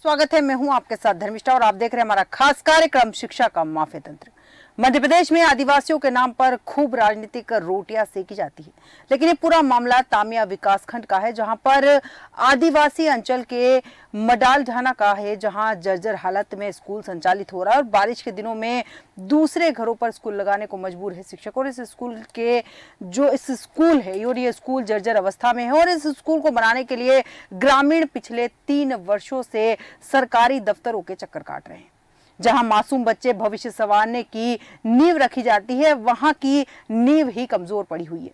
स्वागत है। मैं हूं आपके साथ धर्मिष्ठा और आप देख रहे हैं हमारा खास कार्यक्रम शिक्षा का माफिया तंत्र। मध्य प्रदेश में आदिवासियों के नाम पर खूब राजनीतिक रोटियां सेकी जाती है, लेकिन ये पूरा मामला तामिया विकासखंड का है, जहां पर आदिवासी अंचल के मडाल ढाना का है, जहां जर्जर हालत में स्कूल संचालित हो रहा है और बारिश के दिनों में दूसरे घरों पर स्कूल लगाने को मजबूर है शिक्षक। और इस स्कूल है और ये स्कूल जर्जर अवस्था में है और इस स्कूल को बनाने के लिए ग्रामीण पिछले 3 वर्षों से सरकारी दफ्तरों के चक्कर काट रहे हैं। जहां मासूम बच्चे भविष्य संवारने की नींव रखी जाती है, वहां की नींव ही कमजोर पड़ी हुई है।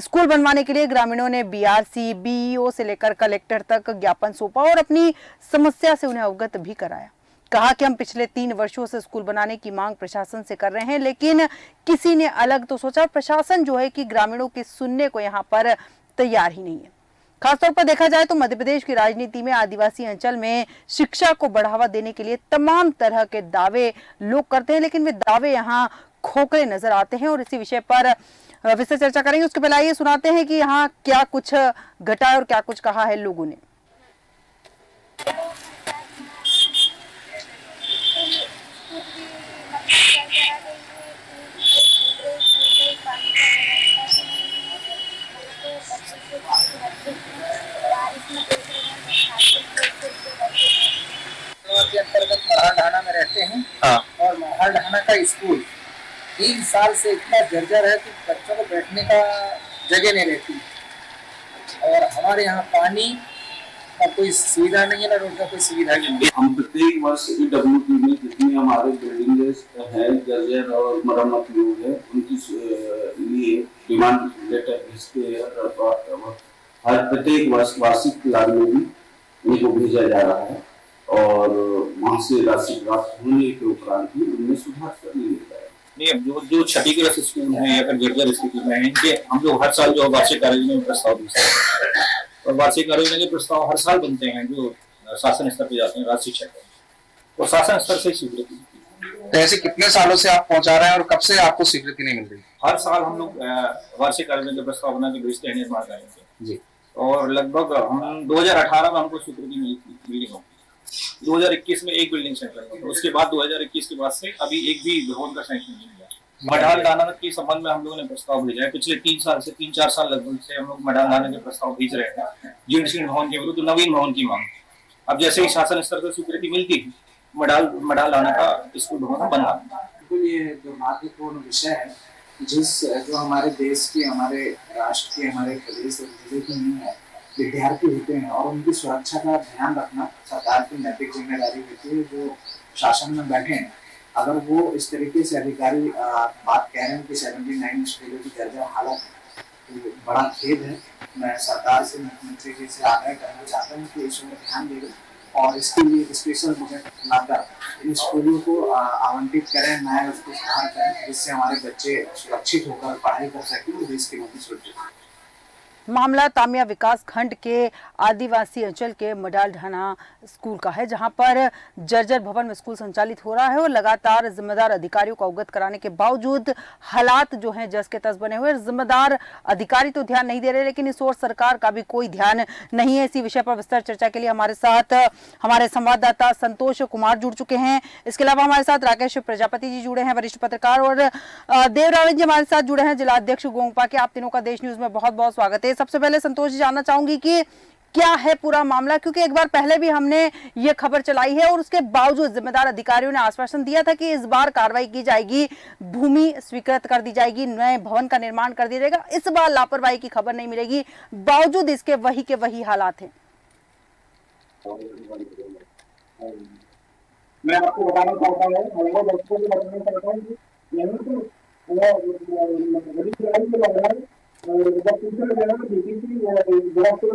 स्कूल बनवाने के लिए ग्रामीणों ने बीआरसी, बीईओ से लेकर कलेक्टर तक ज्ञापन सौंपा और अपनी समस्या से उन्हें अवगत भी कराया। कहा कि हम पिछले 3 वर्षों से स्कूल बनाने की मांग प्रशासन से कर रहे हैं, लेकिन किसी ने अलग तो सोचा। प्रशासन जो है कि ग्रामीणों की सुनने को यहाँ पर तैयार ही नहीं है। खासतौर पर देखा जाए तो मध्य प्रदेश की राजनीति में आदिवासी अंचल में शिक्षा को बढ़ावा देने के लिए तमाम तरह के दावे लोग करते हैं, लेकिन वे दावे यहाँ खोखले नजर आते हैं। और इसी विषय पर विस्तार चर्चा करेंगे। उसके पहले आइए सुनाते हैं कि यहाँ क्या कुछ घटा है और क्या कुछ कहा है लोगों ने। के अंतर्गत महाल ढाना में रहते हैं। और महाल ढाना का स्कूल 3 साल से इतना जर्जर है कि बच्चों को बैठने का जगह नहीं रहती और हमारे यहाँ पानी का कोई सुविधा नहीं है, ना रोड का कोई सुविधा नहीं है। हम प्रत्येक वर्ष EWP में जितनी हमारे बिल्डिंग है जर्जर और मरम्मत लोग है उनकी लिए डिमांड लेटर भेजते हैं। हर प्रत्येक वर्ष वार्षिक लाभ में भी इनको भेजा जा रहा है और वहाँ से राशि प्राप्त होने के उपरांत ही उनमें सुधार कर लिया जाए। नहीं, जो क्षतिग्रस्त स्कूल हैं या फिर जर्जर स्थिति में हैं, इनके हम लोग हर साल जो वार्षिक कार्ययोजना में प्रस्ताव भेजते हैं और वार्षिक कार्ययोजना के प्रस्ताव हर साल बनते हैं जो शासन स्तर पर जाते हैं राज्य शिक्षा के, और शासन स्तर से स्वीकृति। तो ऐसे कितने सालों से आप पहुंचा रहे हैं और कब से आपको स्वीकृति नहीं मिल रही? हर साल हम लोग वार्षिक कार्ययोजना के प्रस्ताव बना के भेजते हैं निर्माण कार्य से जी। और लगभग हम 2018 में हमको स्वीकृति मिली थी बिल्डिंगों की। 2021 में एक बिल्डिंग सेंक्शन, उसके बाद 2021 के बाद से अभी एक भी भवन का सेंक्शन नहीं हुआ। मडाल ढाना के संबंध में हम लोगों ने प्रस्ताव भेजा है। पिछले 3-4 साल लगभग से हम लोग मडाल ढाना के प्रस्ताव भेज रहे हैं जीर्ण भवन के विरुद्ध नवीन भवन की मांग। अब जैसे ही शासन स्तर पर स्वीकृति मिलती है मडाल ढाना का स्कूल भवन बना। बिल्कुल, ये जो महत्वपूर्ण विषय है जो हमारे देश की, हमारे राष्ट्र की, हमारे प्रदेश और जिले की नहीं है, विद्यार्थी होते हैं और उनकी सुरक्षा का ध्यान रखना सरकार की नैतिक जिम्मेदारी होती है। जो शासन में बैठे हैं, अगर वो इस तरीके से अधिकारी बात कह रहे हैं कि 79 स्कूलों की जर्जर हालत है, तो बड़ा खेद है। मैं सरकार से, मुख्यमंत्री जी से आग्रह करना चाहता हूँ कि इस पर ध्यान दें और इसके लिए स्पेशल बजट लाकर इन स्कूलों को आवंटित करें, नया उसको सुधार करें, जिससे हमारे बच्चे सुरक्षित होकर पढ़ाई कर सकें और देश के लिए सुरक्षित। मामला तामिया विकास खंड के आदिवासी अंचल के मडाल ढाना स्कूल का है, जहां पर जर्जर भवन में स्कूल संचालित हो रहा है और लगातार जिम्मेदार अधिकारियों को अवगत कराने के बावजूद हालात जो हैं जस के तस बने हुए। जिम्मेदार अधिकारी तो ध्यान नहीं दे रहे, लेकिन इस ओर सरकार का भी कोई ध्यान नहीं है। इसी विषय पर विस्तार चर्चा के लिए हमारे साथ हमारे संवाददाता संतोष कुमार जुड़ चुके हैं। इसके अलावा हमारे साथ राकेश प्रजापति जी जुड़े हैं, वरिष्ठ पत्रकार, और देवरावन जी हमारे साथ जुड़े हैं, जिला अध्यक्ष गोंगपा के। आप तीनों का देश न्यूज में बहुत बहुत स्वागत है। सबसे पहले संतोष जी, जानना चाहूंगी कि क्या है पूरा मामला, क्योंकि एक बार पहले भी हमने ये खबर चलाई है और उसके बावजूद जिम्मेदार अधिकारियों ने आश्वासन दिया था कि इस बार कार्रवाई की जाएगी, भूमि स्वीकृत कर दी जाएगी, नए भवन का निर्माण कर दिया जाएगा। इस बार लापरवाही की खबर नहीं मिलेगी, बावजूद इसके वही के वही हालात हैं। मैं आपको बताना चाहता हूँ जब पूछा गया बीटीसी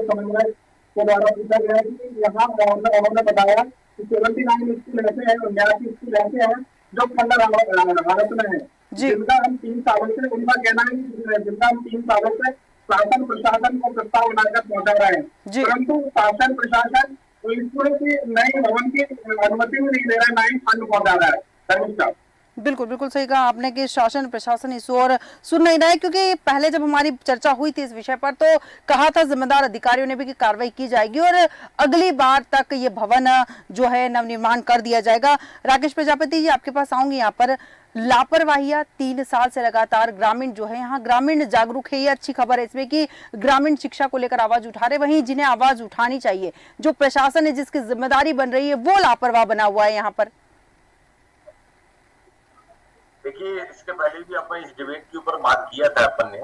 समन्वय के द्वारा पूछा गया कि यहाँ उन्होंने बताया कि 79 स्कूल ऐसे हैं, 79 स्कूल ऐसे हैं जो खंडर हालत में है, जिनका हम 3 सालों से, उनका कहना है कि जिनका हम 3 सालों से शासन प्रशासन को प्रस्ताव बनाकर पहुंचा रहे हैं, परंतु शासन प्रशासन स्कूलों की नए भवन की अनुमति भी नहीं दे रहा है, ना ही फंड पहुंचा रहा है। बिल्कुल बिल्कुल सही कहा आपने कि शासन प्रशासन इस ओर सुन नहीं रहा है, क्योंकि पहले जब हमारी चर्चा हुई थी इस विषय पर तो कहा था जिम्मेदार अधिकारियों ने भी कि कार्रवाई की जाएगी और अगली बार तक ये भवन जो है नवनिर्माण कर दिया जाएगा। राकेश प्रजापति जी, आपके पास आऊंगी। यहाँ पर लापरवाहियां 3 साल से लगातार ग्रामीण जो है, यहाँ ग्रामीण जागरूक है, ये अच्छी खबर है इसमें कि ग्रामीण शिक्षा को लेकर आवाज उठा रहे, वहीं जिन्हें आवाज उठानी चाहिए, जो प्रशासन है जिसकी जिम्मेदारी बन रही है, वो लापरवाह बना हुआ है यहाँ पर। देखिए, इसके पहले भी अपन इस डिबेट के ऊपर बात किया था अपन ने,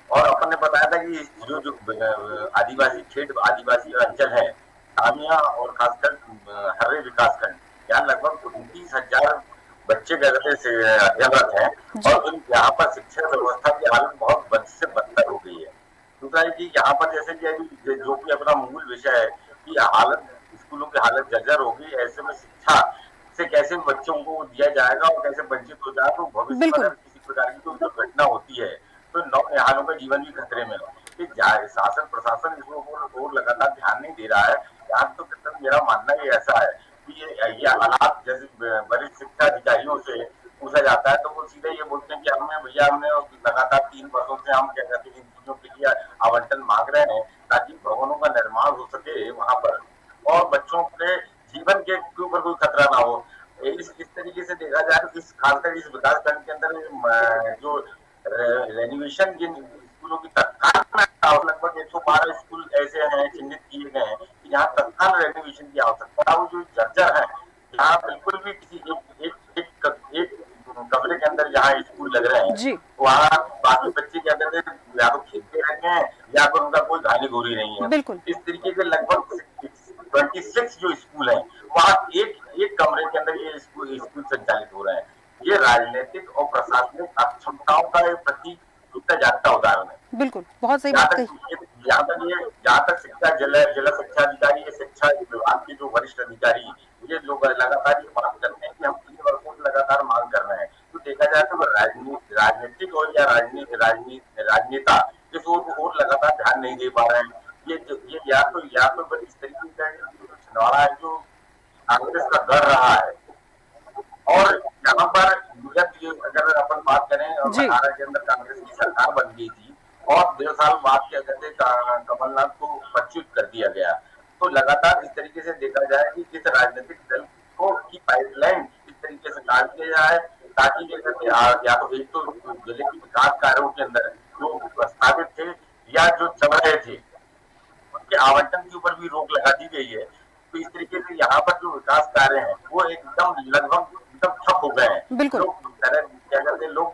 और अपन ने बताया था कि जो आदिवासी क्षेत्र, आदिवासी अंचल है, तामिया और खासकर हर्रे विकासखंड, यहाँ लगभग 29,000 बच्चे गलत से अध्ययनरत हैं और यहाँ पर शिक्षा व्यवस्था की हालत बहुत बद से बदतर हो गई है। दूसरा है कि यहाँ पर जैसे कि जो कि अपना मूल विषय है कि हालत, स्कूलों की हालत जर्जर हो गई, ऐसे में शिक्षा से कैसे बच्चों को दिया जाएगा और कैसे वंचित हो जाए, तो भविष्य में अगर किसी प्रकार की कोई दुर्घटना होती है तो नौजवानों का जीवन भी खतरे में है। शासन प्रशासन इसको और लगातार ध्यान नहीं दे रहा है। यहाँ तो मेरा मानना ही ऐसा है कि ये हालात, जैसे वरिष्ठ शिक्षा अधिकारियों से पूछा जाता है तो वो सीधे ये बोलते हैं कि हमने लगातार 3 वर्षों से हम क्या कहते हैं इन चीजों के लिए आवंटन मांग रहे हैं ताकि भवनों का निर्माण हो सके वहां पर और बच्चों के जीवन के ऊपर कोई खतरा ना हो। इस तरीके से देखा जाए तो खासकर इस विकास खंड के अंदर जो रेनोवेशन जिन स्कूलों की तत्काल लगभग 112 स्कूल ऐसे हैं चिन्हित किए गए हैं कि जहाँ तत्काल रेनोवेशन की आवश्यकता है। वो जो जर्जर है, यहाँ बिल्कुल भी किसी एक कमरे के अंदर जहाँ स्कूल लग रहे हैं वहाँ बाकी बच्चे क्या करते हैं, या तो खेलते रहते हैं या फिर उनका कोई घानी घोरी नहीं है। इस तरीके के लगभग 26 जो स्कूल है वहाँ एक कमरे के अंदर ये स्कूल संचालित हो रहे हैं। ये राजनीतिक और प्रशासनिक अक्षमताओं का एक प्रतीक टूटता जागता उदाहरण है। बिल्कुल, बहुत सही बात कही। जहाँ तक शिक्षा जल शिक्षा अधिकारी, शिक्षा विभाग के जो वरिष्ठ अधिकारी ये लोग लगातार ये बात करते हैं कि हम 3 वर्षों से लगातार मांग कर रहे हैं, तो देखा जाए तो राजनीतिक और या राजनेता इस ओर लगातार ध्यान नहीं दे पा रहे हैं। ये या तो इस तरीके का छिंदवाड़ा है जो कांग्रेस का गढ़ रहा है। और यहाँ पर अगर अपन बात करें 18 के अंदर कांग्रेस की सरकार बन गई थी और 1.5 साल बाद क्या कहते कमलनाथ को पदच्युत कर दिया गया, तो लगातार इस तरीके से देखा जाए कि इस राजनीतिक दल को की पाइपलाइन इस तरीके से काट दिया जाए ताकि क्या कहते या तो एक तो जिले के विकास कार्यों के अंदर जो प्रस्तावित थे या जो चल रहे थे उनके आवंटन के ऊपर भी रोक लगा दी गई है। तो इस तरीके से यहाँ पर जो विकास कार्य हैं वो लगभग एकदम ठप हो गए हैं। लोग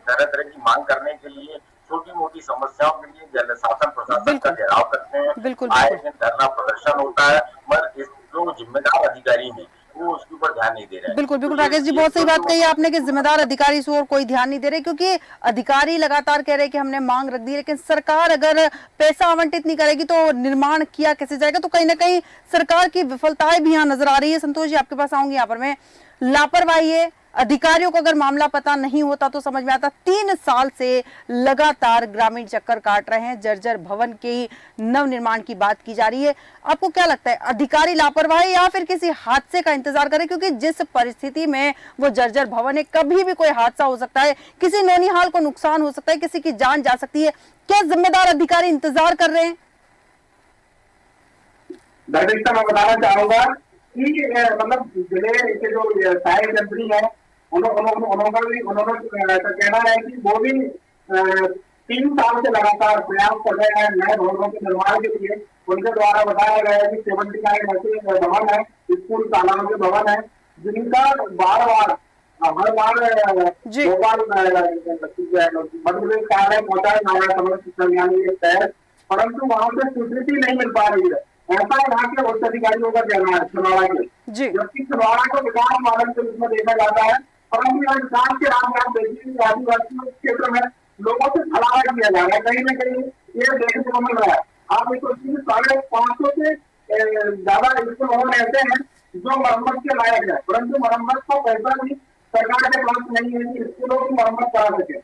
तरह तरह की मांग करने के लिए छोटी मोटी समस्याओं के लिए शासन प्रशासन का घेराव करते हैं, आए दिन धरना प्रदर्शन होता है, मगर जो जिम्मेदार अधिकारी हैं वो उसके ऊपर ध्यान नहीं दे रहे हैं। बिल्कुल राकेश जी, बहुत सही बात कही आपने कि जिम्मेदार अधिकारी इस ओर कोई ध्यान नहीं दे रहे, क्योंकि अधिकारी लगातार कह रहे हैं कि हमने मांग रख दी, लेकिन सरकार अगर पैसा आवंटित नहीं करेगी तो निर्माण किया कैसे जाएगा। तो कहीं ना कहीं सरकार की विफलताएं भी यहाँ नजर आ रही है। संतोष जी, आपके पास आऊंगी। यहाँ पर मैं लापरवाही है, अधिकारियों को अगर मामला पता नहीं होता तो समझ में आता। 3 साल से लगातार ग्रामीण चक्कर काट रहे हैं, जर्जर भवन के नव निर्माण की बात की जा रही है। आपको क्या लगता है, अधिकारी लापरवाह है या फिर किसी हादसे का इंतजार करें? क्योंकि जिस परिस्थिति में वो जर्जर भवन है, कभी भी कोई हादसा हो सकता है, किसी नौनिहाल को नुकसान हो सकता है, किसी की जान जा सकती है। क्या जिम्मेदार अधिकारी इंतजार कर रहे हैं? दर्शक मैं बताना चाहूंगा कि मतलब जिले के जो सहायक मंत्री है उन्होंने कहना है कि वो भी 3 साल से लगातार प्रयास कर रहे हैं नए भवनों के निर्माण के लिए। उनके द्वारा बताया गया है कि 79 ऐसे भवन है, स्कूल तालाबों के भवन है, जिनका बार बार हर बार भोपाल मध्य प्रदेश कार्यालय पहुंचाया जा रहा है समग्र शिक्षा अभियान के तहत, परंतु वहां से स्वीकृति नहीं मिल पा रही है। ऐसा यहाँ के उच्च अधिकारियों का कहना है छिंदवाड़ा के, जबकि छिंदवाड़ा को विकास मॉडल के रूप में देखा जाता है, परंतु यहाँ विकास के नाम आप देखिए आदिवासी क्षेत्र में लोगों से छलावा किया जा रहा है। कहीं ना कहीं ये देखने को मिल रहा है। आप देखो 550 से ज्यादा स्कूल भवन ऐसे हैं जो मरम्मत के लायक है, परंतु मरम्मत को पैसा भी सरकार के पास नहीं है कि स्कूलों की मरम्मत करा सके।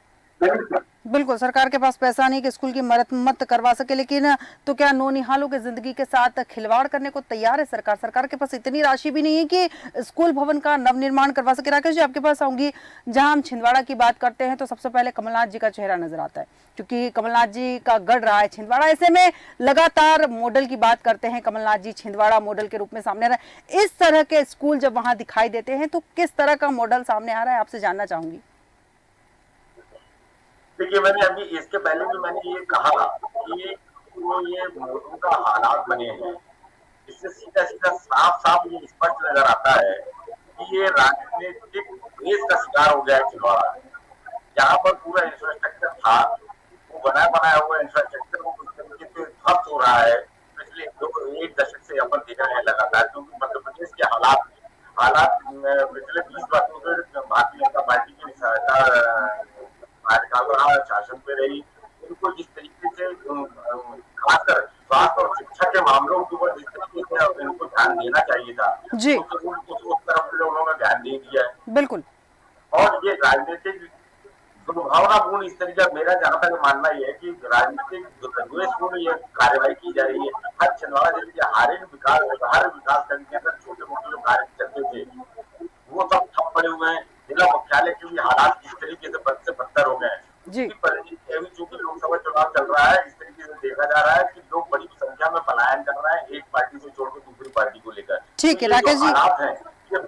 बिल्कुल, सरकार के पास पैसा नहीं कि स्कूल की मरम्मत करवा सके, लेकिन तो क्या नौनिहालों की जिंदगी के साथ खिलवाड़ करने को तैयार है सरकार? सरकार के पास इतनी राशि भी नहीं है कि स्कूल भवन का नवनिर्माण करवा सके। राकेश जी, आपके पास आऊंगी। जहां हम छिंदवाड़ा की बात करते हैं तो सबसे पहले कमलनाथ जी का चेहरा नजर आता है, क्योंकि कमलनाथ जी का गढ़ रहा है छिंदवाड़ा। ऐसे में लगातार मॉडल की बात करते हैं कमलनाथ जी, छिंदवाड़ा मॉडल के रूप में सामने आ रहा है। इस तरह के स्कूल जब वहां दिखाई देते हैं तो किस तरह का मॉडल सामने आ रहा है, आपसे जानना चाहूंगी। देखिए, मैंने अभी इसके पहले भी मैंने ये कहा कि वो ये मोदी का हालात बने हैं, इससे सीधा सीधा साफ साफ ये स्पष्ट नजर आता है कि ये राजनीतिक देश का शिकार हो गया है छिंदवाड़ा। जहाँ पर पूरा इंफ्रास्ट्रक्चर था, वो बनाया हुआ इंफ्रास्ट्रक्चर वो उस तरीके से ध्वस्त हो रहा है। पिछले एक दशक से अपन देख रहे हैं लगातार, क्योंकि मध्य प्रदेश के हालात पिछले 20 वर्षों से भारतीय जनता पार्टी की कार्यकाल रहा, शासन पे रही। इनको जिस तरीके से खासकर स्वास्थ्य और शिक्षा के मामलों के ऊपर जिस तरीके से इनको ध्यान देना चाहिए था, जी, उस तरफ उन्होंने ध्यान नहीं दिया है। बिल्कुल। और ये राजनीतिक दुर्भावनापूर्ण इस तरीका, मेरा जहां तक मानना यह है कि राजनीतिक द्वेषपूर्ण ये कार्यवाही की जा रही है। हर छिंदवाड़ा जिले के हर विकास खंड के अंदर छोटे मोटे जो कार्य चलते थे वो सब ठप पड़े हुए हैं। जिला मुख्यालय के भी हालात इस तरीके से बद से बदतर हो गए हैं। चूंकि लोकसभा चुनाव चल रहा है, इस तरीके से देखा जा रहा है कि लोग बड़ी संख्या में पलायन कर रहे हैं एक पार्टी से छोड़कर दूसरी पार्टी को लेकर। ठीक है राकेश जी, हालात है ये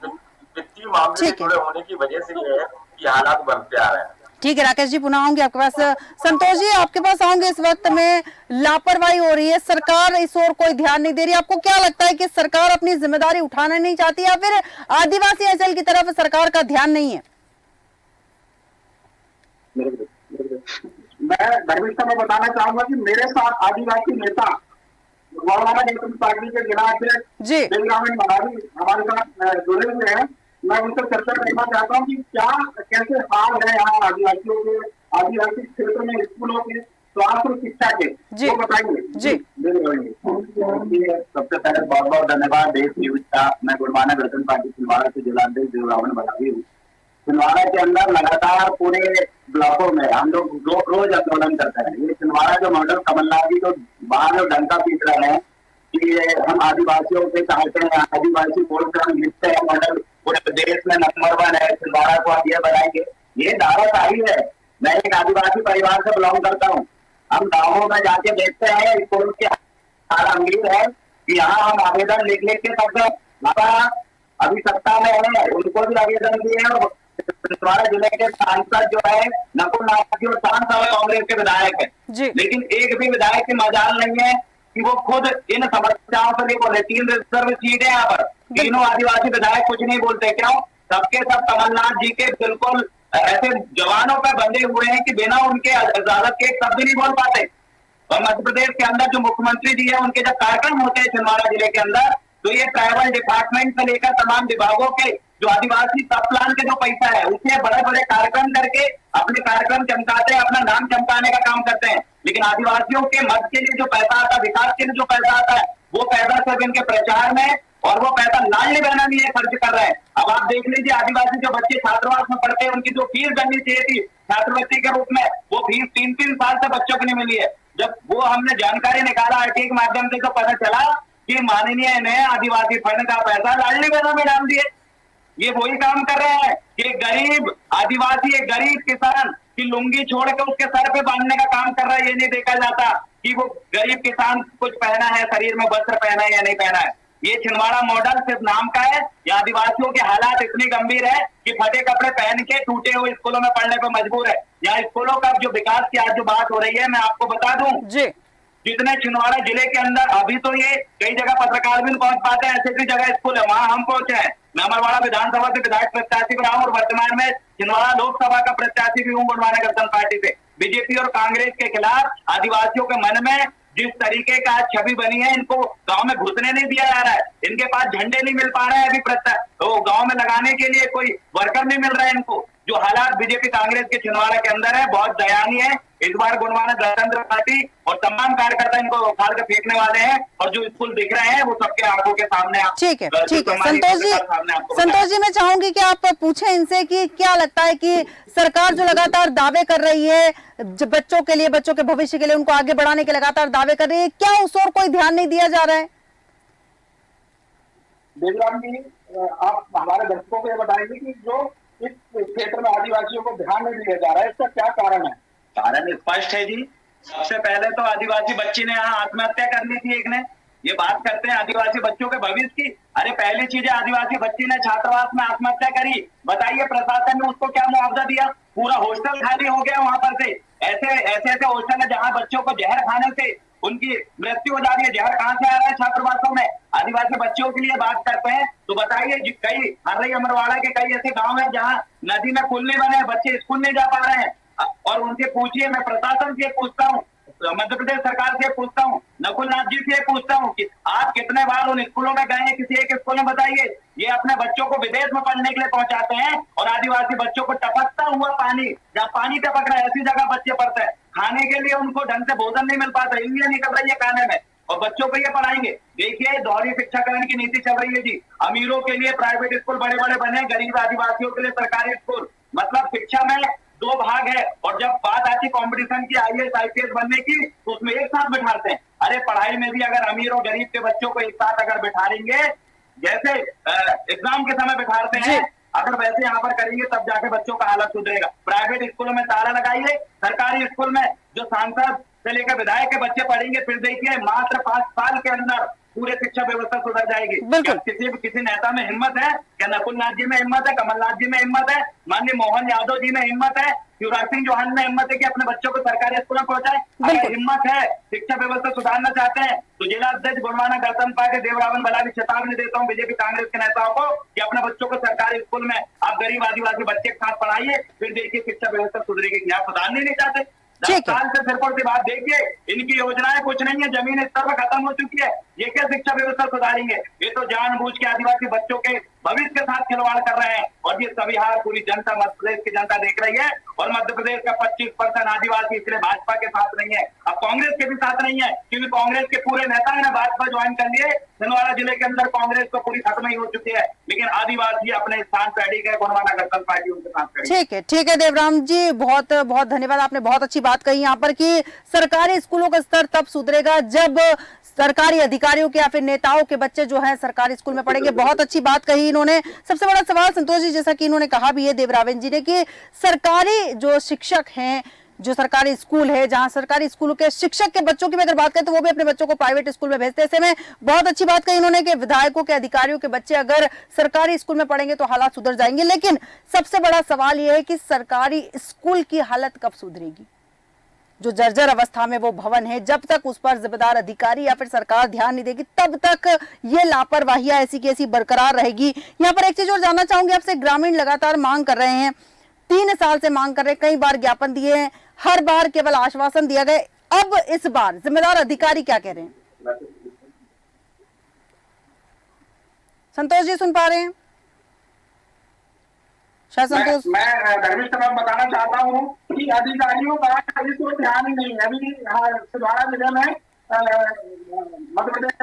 वित्तीय मामले से जुड़े होने की वजह से ये है कि हालात बनते आ रहे हैं। ठीक है राकेश जी, पुनः आऊंगी आपके पास। संतोष जी, आपके पास आऊंगे। इस वक्त में लापरवाही हो रही है, सरकार इस ओर कोई ध्यान नहीं दे रही। आपको क्या लगता है कि सरकार अपनी जिम्मेदारी उठाना नहीं चाहती या फिर आदिवासी अंचल की तरफ सरकार का ध्यान नहीं है? मैं धर्मिष्ठा में बताना चाहूंगा कि मेरे साथ आदिवासी नेता मौलाना जनता पार्टी के जिला अध्यक्ष जी ग्रामीण मनाली हमारे साथ जुड़े हुए हैं। मैं उनसे चर्चा करना चाहता हूँ कि कैसे हाल है यहाँ आदिवासियों के, आदिवासी क्षेत्र में स्कूलों के स्वास्थ्य और शिक्षा के, वो बताइए जी। सबसे पहले बहुत बहुत धन्यवाद देश न्यूज का। मैं गुरमाना गर्दन पार्टी छिंदवाड़ा से जिला अध्यक्ष देवरावण बनावी हूँ। छिंदवाड़ा के अंदर लगातार पूरे ब्लॉकों में हम लोग रोज आंदोलन करते हैं। ये छिंदवाड़ा जो मॉडल कमलनाथ जी तो बाहर जो डंका पीट रहे हैं कि हम आदिवासियों से चाहते हैं, आदिवासी वोट का हम लिखते हैं, मॉडल पूरे देश में नंबर 1 है, छिंदवाड़ा को हम ये बनाएंगे, ये दावादारी है। मैं एक आदिवासी परिवार से बिलोंग करता हूँ। हम गाँवों में जाके देखते हैं स्कूल के गंभीर है कि यहाँ हम आवेदन लिख के सब अभी सत्ता में है, उनको भी आवेदन दिए हैं। छिंदवाड़ा जिले के सांसद जो है नकुल नाथ जी, सांसद कांग्रेस के विधायक है, लेकिन एक भी विधायक की मजाल नहीं है कि वो खुद इन समस्याओं पर नहीं बोले। 3 रिजर्व सीट है यहाँ पर, तीनों आदिवासी विधायक कुछ नहीं बोलते। क्यों? सबके सब कमलनाथ जी के बिल्कुल ऐसे जवानों पर बंधे हुए हैं कि बिना उनके इजाजत के एक शब्द नहीं बोल पाते। और मध्य प्रदेश के अंदर जो मुख्यमंत्री जी है, उनके जब कार्यक्रम होते हैं छिंदवाड़ा जिले के अंदर, तो ये ट्राइबल डिपार्टमेंट से लेकर तमाम विभागों के जो आदिवासी सब प्लान के जो पैसा है उससे बड़े बड़े कार्यक्रम करके अपने कार्यक्रम चमकाते हैं, अपना नाम चमकाने का काम करते हैं। लेकिन आदिवासियों के मत के लिए जो पैसा आता है, विकास के लिए जो पैसा आता है, वो पैसा सिर्फ इनके प्रचार में, और वो पैसा लाडली बहना नहीं है खर्च कर रहे हैं। अब आप देख लीजिए, आदिवासी जो बच्चे छात्रावास में पढ़ते हैं, उनकी जो फीस बननी चाहिए थी छात्रवृत्ति के रूप में, वो फीस 3-3 साल से बच्चों को नहीं मिली है। जब वो हमने जानकारी निकाला आरटीआई के माध्यम से, तो पता चला कि माननीय ने आदिवासी फंड का पैसा लाडली बहना में डाल दिए। ये वही काम कर रहे हैं कि एक गरीब आदिवासी, एक गरीब किसान की लुंगी छोड़ के उसके सर पे बांधने का काम कर रहा है। ये नहीं देखा जाता कि वो गरीब किसान कुछ पहना है, शरीर में वस्त्र पहना है या नहीं पहना है। ये छिंदवाड़ा मॉडल सिर्फ नाम का है। ये आदिवासियों के हालात इतनी गंभीर है कि फटे कपड़े पहन के टूटे हुए स्कूलों में पढ़ने पर मजबूर है। यहाँ स्कूलों का जो विकास की आज जो बात हो रही है, मैं आपको बता दूं, जितने छिंदवाड़ा जिले के अंदर अभी तो ये कई जगह पत्रकार भी पहुंच पाते हैं, ऐसी जगह स्कूल है, वहां हम पहुंचे हैं। मैं अमरवाड़ा विधानसभा से विधायक प्रत्याशी भी रहा हूं और वर्तमान में छिंदवाड़ा लोकसभा का प्रत्याशी भी हूं गुरमाना गर्दन पार्टी से। बीजेपी और कांग्रेस के खिलाफ आदिवासियों के मन में जिस तरीके का छवि बनी है, इनको गांव में घुसने नहीं दिया जा रहा है। इनके पास झंडे नहीं मिल पा रहे हैं अभी, तो गांव में लगाने के लिए कोई वर्कर नहीं मिल रहा है इनको। जो हालात बीजेपी कांग्रेस के छिंदवाड़ा के अंदर है, बहुत दयनीय है। इस बार गोंडवाना गणतंत्र पार्टी और तमाम कार्यकर्ता इनको उखाड़ के फेंकने वाले हैं, और जो स्कूल दिख रहे हैं वो सबके आंखों के सामने ठीक है संतोष जी मैं चाहूंगी कि आप पूछें इनसे कि क्या लगता है कि सरकार जो लगातार दावे कर रही है बच्चों के लिए, बच्चों के भविष्य के लिए, उनको आगे बढ़ाने के लगातार दावे कर रही है, क्या उस ओर कोई ध्यान नहीं दिया जा रहा है? देवराम जी, आप हमारे दर्शकों को ये बताएंगे कि जो इस क्षेत्र में आदिवासियों को ध्यान नहीं दिया जा रहा है, इसका क्या कारण है? कारण स्पष्ट है जी। सबसे पहले तो आदिवासी बच्ची ने यहाँ आत्महत्या कर ली थी एक ने। ये बात करते हैं आदिवासी बच्चों के भविष्य की। अरे पहली चीज है, आदिवासी बच्ची ने छात्रावास में आत्महत्या करी, बताइए प्रशासन ने उसको क्या मुआवजा दिया? पूरा हॉस्टल खाली हो गया वहां पर से। ऐसे हॉस्टल है जहाँ बच्चों को जहर खाने से उनकी मृत्यु हो जा रही है। जहर कहाँ से आ रहा है छात्रावासों में? आदिवासी बच्चों के लिए बात करते हैं तो बताइए, कई हर्रई अमरवाड़ा के कई ऐसे गांव हैं जहाँ नदी में पुल नहीं बने, बच्चे स्कूल नहीं जा पा रहे हैं। और उनसे पूछिए, मैं प्रशासन से पूछता हूँ, मध्य प्रदेश सरकार से पूछता हूँ, नकुल नाथ जी से पूछता हूँ कि आप कितने बार उन स्कूलों में गए हैं? किसी एक स्कूल में बताइए। ये अपने बच्चों को विदेश में पढ़ने के लिए पहुंचाते हैं और आदिवासी बच्चों को टपकता हुआ पानी, जहाँ पानी टपक रहा है ऐसी जगह बच्चे पढ़ते हैं। खाने के लिए उनको ढंग से भोजन नहीं मिल पाता, इंग्लियां निकल रही है खाने में, और बच्चों को ये पढ़ाएंगे। देखिए, दोहरी शिक्षाकरण की नीति चल रही है जी। अमीरों के लिए प्राइवेट स्कूल बड़े बड़े बने, गरीब आदिवासियों के लिए सरकारी स्कूल। मतलब शिक्षा में दो भाग है, और जब बात आती कंपटीशन की IAS IPS बनने की तो उसमें एक साथ बिठाते हैं। अरे पढ़ाई में भी अगर अमीर और गरीब के बच्चों को एक साथ अगर बिठाएंगे, जैसे एग्जाम के समय बिठाते हैं, अगर वैसे यहाँ पर करेंगे तब जाके बच्चों का हालत सुधरेगा। प्राइवेट स्कूलों में ताला लगाइए, सरकारी स्कूल में जो सांसद से लेकर विधायक के बच्चे पढ़ेंगे, फिर देखिए मात्र 5 साल के अंदर पूरे शिक्षा व्यवस्था सुधर जाएगी। किसी नेता में हिम्मत है क्या? नकुल नाथ जी में हिम्मत है, कमलनाथ जी में हिम्मत है, माननीय मोहन यादव जी में हिम्मत है, शिवराज सिंह चौहान में हिम्मत है कि अपने बच्चों को सरकारी स्कूल में पहुंचाए? अगर हिम्मत है, शिक्षा व्यवस्था सुधारना चाहते हैं, तो जिला अध्यक्ष गोंडवाना गणतंत्र पार्टी देवरावन बलाली चेतावनी देता हूँ बीजेपी कांग्रेस के नेताओं को कि अपने बच्चों को सरकारी स्कूल में आप गरीब आदिवासी बच्चे के साथ पढ़ाइए, फिर देखिए शिक्षा व्यवस्था सुधरेगी। क्या सुधारने नहीं चाहते? 10 साल से सिरपुर की बात देखिए, इनकी योजनाएं कुछ नहीं है, जमीन स्तर पर खत्म हो चुकी है। ये क्या शिक्षा व्यवस्था सुधारेंगे? ये तो जानबूझ के आदिवासी बच्चों के भविष्य के साथ खिलवाड़ कर रहे हैं, और ये सभी हार पूरी जनता, मध्य प्रदेश की जनता देख रही है। और मध्य प्रदेश का 25% आदिवासी इसलिए भाजपा के साथ नहीं है, अब कांग्रेस के भी साथ नहीं है, क्योंकि कांग्रेस के पूरे नेता ने भाजपा ज्वाइन कर लिए। छिंदवाड़ा जिले के अंदर कांग्रेस तो पूरी खत्म ही हो चुकी है, लेकिन आदिवासी अपने स्थान पर अड़ी गए, गोंडवाना गणतंत्र पार्टी उनके साथ खड़ी। ठीक है देवराम जी, बहुत बहुत धन्यवाद। आपने बहुत अच्छी बात कही यहाँ पर कि सरकारी स्कूलों का स्तर तब सुधरेगा जब सरकारी अधिकारियों के या फिर नेताओं के बच्चे जो हैं सरकारी स्कूल में पढ़ेंगे। बहुत अच्छी बात कही इन्होंने। सबसे बड़ा सवाल संतोष जी, जैसा कि इन्होंने कहा भी है देवरावन जी ने, कि सरकारी जो शिक्षक हैं, जो सरकारी स्कूल है, जहां सरकारी स्कूलों के शिक्षक के बच्चों की भी अगर बात करें तो वो भी अपने बच्चों को प्राइवेट स्कूल में भेजते हैं। ऐसे में बहुत अच्छी बात कही इन्होंने कि विधायकों के, अधिकारियों के बच्चे अगर सरकारी स्कूल में पढ़ेंगे तो हालात सुधर जाएंगे। लेकिन सबसे बड़ा सवाल यह है कि सरकारी स्कूल की हालत कब सुधरेगी? जो जर्जर अवस्था में वो भवन है, जब तक उस पर जिम्मेदार अधिकारी या फिर सरकार ध्यान नहीं देगी, तब तक ये लापरवाहियां ऐसी की ऐसी बरकरार रहेगी। यहाँ पर एक चीज और जानना चाहूंगी आपसे, ग्रामीण लगातार मांग कर रहे हैं, 3 साल से मांग कर रहे हैं, कई बार ज्ञापन दिए हैं, हर बार केवल आश्वासन दिया गया। अब इस बार जिम्मेदार अधिकारी क्या कह रहे हैं? संतोष जी सुन पा रहे हैं? मैं धर्मेश साहब बताना चाहता हूँ कि अधिकारियों का इस पर ध्यान ही नहीं है। अभी छिंदवाड़ा जिले में मध्य प्रदेश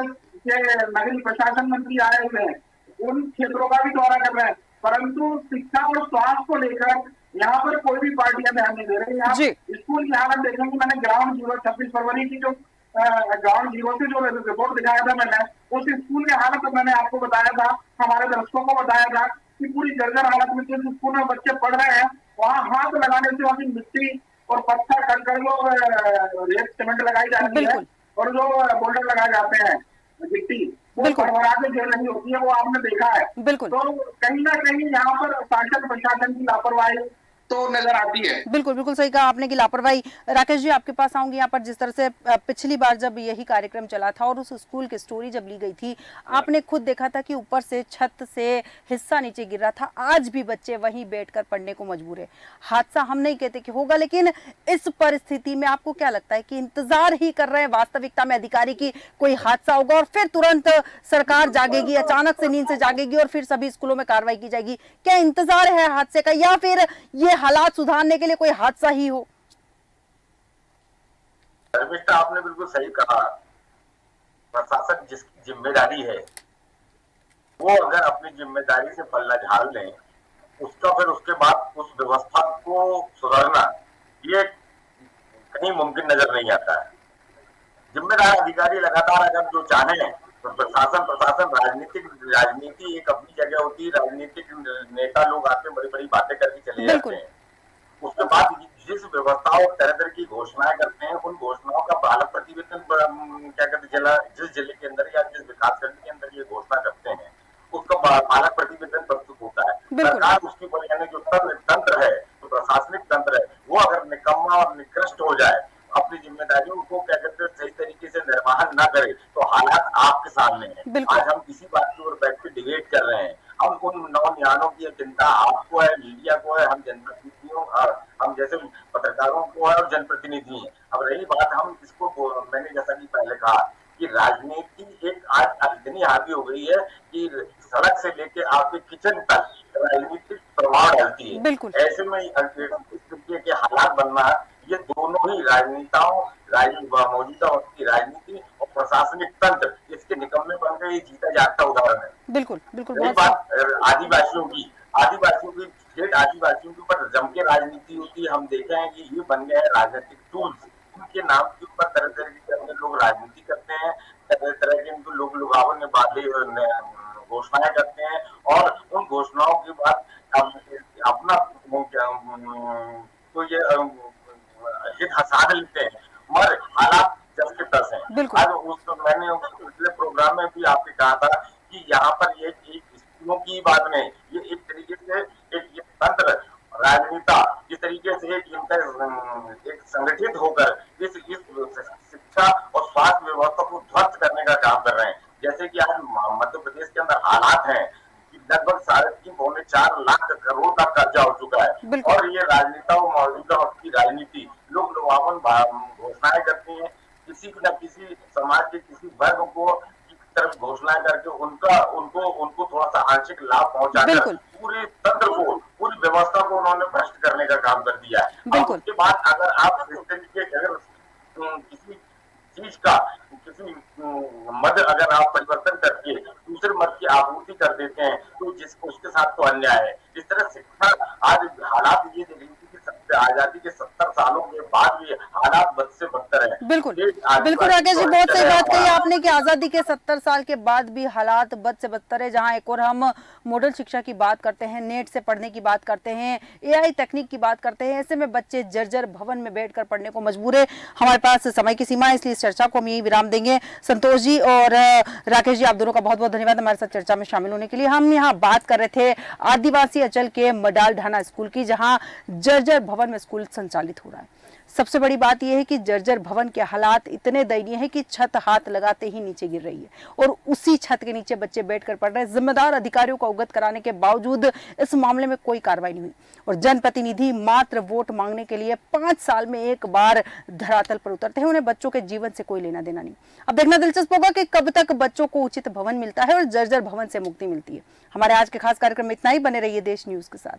के नगरीय प्रशासन मंत्री आए हुए हैं, उन क्षेत्रों का भी दौरा कर रहे हैं, परंतु शिक्षा और स्वास्थ्य को लेकर यहाँ पर कोई भी पार्टियां ध्यान नहीं दे रही। यहाँ स्कूल की हालत देखेंगे, मैंने ग्राउंड जीरो 26 फरवरी की जो ग्राउंड जीरो से जो रिपोर्ट दिखाया था, मैंने उस स्कूल की हालत मैंने आपको बताया था, हमारे दर्शकों को बताया था कि पूरी जर्जर हालत में जिस स्कूल में बच्चे पढ़ रहे हैं, वहाँ हाथ लगाने से वहाँ की मिट्टी और पत्थर कंकड़ जो रेत सीमेंट लगाई जाती है और जो बोल्डर लगाए जाते हैं गिट्टी, वो भरभरा के झेल नहीं होती है, वो आपने देखा है। तो कहीं ना कहीं यहाँ पर शासन प्रशासन की लापरवाही तो नजर आती है। बिल्कुल सही कहा आपने कि लापरवाही। राकेश जी आपके पास आऊंगी। यहाँ पर जिस तरह से पिछली बार जब यही कार्यक्रम चला था और उस स्कूल की स्टोरी जब ली गई थी, आपने खुद देखा था कि ऊपर से छत से हिस्सा नीचे गिर रहा था, आज भी बच्चे वहीं बैठकर पढ़ने को मजबूर है। हादसा हम नहीं कहते कि होगा, लेकिन इस परिस्थिति में आपको क्या लगता है कि इंतजार ही कर रहे हैं वास्तविकता में अधिकारी की कोई हादसा होगा और फिर तुरंत सरकार जागेगी, अचानक से नींद से जागेगी और फिर सभी स्कूलों में कार्रवाई की जाएगी? क्या इंतजार है हादसे का, या फिर ये हालात सुधारने के लिए कोई हादसा ही हो? धर्मिष्ठा, आपने बिल्कुल सही कहा। प्रशासन जिसकी जिम्मेदारी है वो अगर अपनी जिम्मेदारी से पल्ला झाड़ लें, उसका फिर उसके बाद उस व्यवस्था को सुधारना ये कहीं मुमकिन नजर नहीं आता है। जिम्मेदार अधिकारी लगातार अगर जो चाहें तो प्रशासन राजनीति एक अपनी जगह होती है। राजनीतिक नेता लोग आके बड़ी बड़ी बातें करके चले जाते हैं। उसके बाद जिस व्यवस्था और तरह तरह की घोषणाएं करते हैं, उन घोषणाओं का पालक प्रतिवेदन क्या कहते हैं, जिस जिले के अंदर या जिस विकासखंड के अंदर ये घोषणा करते हैं उसका पालक प्रतिवेदन प्रस्तुत होता है। सरकार उसके ऊपर यानी जो तंत्र है, जो प्रशासनिक तंत्र है, वो अगर निकम्मा और निकृष्ट हो जाए, अपनी जिम्मेदारियों को क्या कहते हैं सही तरीके से निर्वहन न करे, तो हालात आपके सामने है। आज हम इसी बात की ओर बैठ के डिबेट कर रहे हैं। हम उन नौनियानों की चिंता आपको है, मीडिया को है, हम जनप्रतिनिधियों, हम जैसे पत्रकारों को है और जनप्रतिनिधि हैं। अब रही बात, हम इसको मैंने जैसा कि पहले कहा कि राजनीति एक आज इतनी हावी हो गई है कि सड़क से लेके आपके किचन तक राजनीतिक प्रभाव डालती है। ऐसे में स्थिति के हालात बनना, ये दोनों ही राजनेताओं, मौजूदा वक्त की राजनीति और प्रशासनिक तंत्र इसके निकम्मे बन गए, ये जीता जागता उदाहरण है। बिल्कुल बिल्कुल। रही बात आदिवासियों की ठेठ आदिवासियों के ऊपर जम के राजनीति होती है। हम देखे हैं कि ये बन गए हैं राजनीतिक टूल्स। उनके नाम के ऊपर तरह तरह के लोग राजनीति करते हैं, तरह तरह के इनको लोग लुभावों ने बातें घोषणाएं करते हैं और उन घोषणाओं के बाद अपना तो ये हित साध लेते हैं, मगर हालात जब के तस हैं। आज मैंने पिछले प्रोग्राम में भी आपसे कहा था कि यहाँ पर ये स्कूलों की बात नहीं, ये एक तरीके से एक तंत्र राजनेता जिस तरीके से एक संगठित होकर इस शिक्षा और स्वास्थ्य व्यवस्था को ध्वस्त करने का काम कर रहे हैं। जैसे कि आज मध्य प्रदेश के अंदर हालात हैं कि लगभग 3.5-4 लाख करोड़ का कर्जा हो चुका है और ये राजनेताओं मौजूदा वक्त की राजनीति लोग लुभावन घोषणाएं करती हैं, किसी न किसी समाज के किसी वर्ग को तरफ घोषणाएं करके उनको थोड़ा सा आंशिक लाभ पहुंचाकर पूरे तंत्र को, पूरी व्यवस्था को उन्होंने भ्रष्ट करने का काम कर दिया है। और उसके बाद अगर आप इस तरीके अगर किसी चीज का किसी मद अगर आप परिवर्तन करके दूसरे मद की आपूर्ति कर देते हैं तो उसके साथ तो अन्याय है। इस तरह शिक्षा आज हालात ये देख लीजिए कि आजादी के 70 सालों के बाद भी हालात बद से बदतर है। बिल्कुल राकेश जी, बहुत सही बात कही आपने कि आजादी के 70 साल के बाद भी हालात बद से बदतर है। जहां एक और हम मॉडल शिक्षा की बात करते हैं, नेट से पढ़ने की बात करते हैं, AI तकनीक की बात करते हैं, ऐसे में बच्चे जर्जर भवन में बैठकर पढ़ने को मजबूर है। हमारे पास समय की सीमा है, इसलिए इस चर्चा को हम यही विराम देंगे। संतोष जी और राकेश जी, आप दोनों का बहुत बहुत धन्यवाद हमारे साथ चर्चा में शामिल होने के लिए। हम यहाँ बात कर रहे थे आदिवासी अंचल के मडाल ढाना स्कूल की, जहाँ जर्जर भवन में स्कूल संचालित हो रहा है। सबसे बड़ी बात यह है कि जर्जर भवन के हालात इतने दयनीय है कि छत हाथ लगाते ही नीचे गिर रही है और उसी छत के नीचे बच्चे बैठकर पढ़ रहे हैं। जिम्मेदार अधिकारियों को अवगत कराने के बावजूद इस मामले में कोई कार्रवाई नहीं हुई और जनप्रतिनिधि मात्र वोट मांगने के लिए 5 साल में एक बार धरातल पर उतरते हैं। उन्हें बच्चों के जीवन से कोई लेना देना नहीं। अब देखना दिलचस्प होगा कि कब तक बच्चों को उचित भवन मिलता है और जर्जर भवन से मुक्ति मिलती है। हमारे आज के खास कार्यक्रम में इतना ही। बने रहिए देश न्यूज के साथ।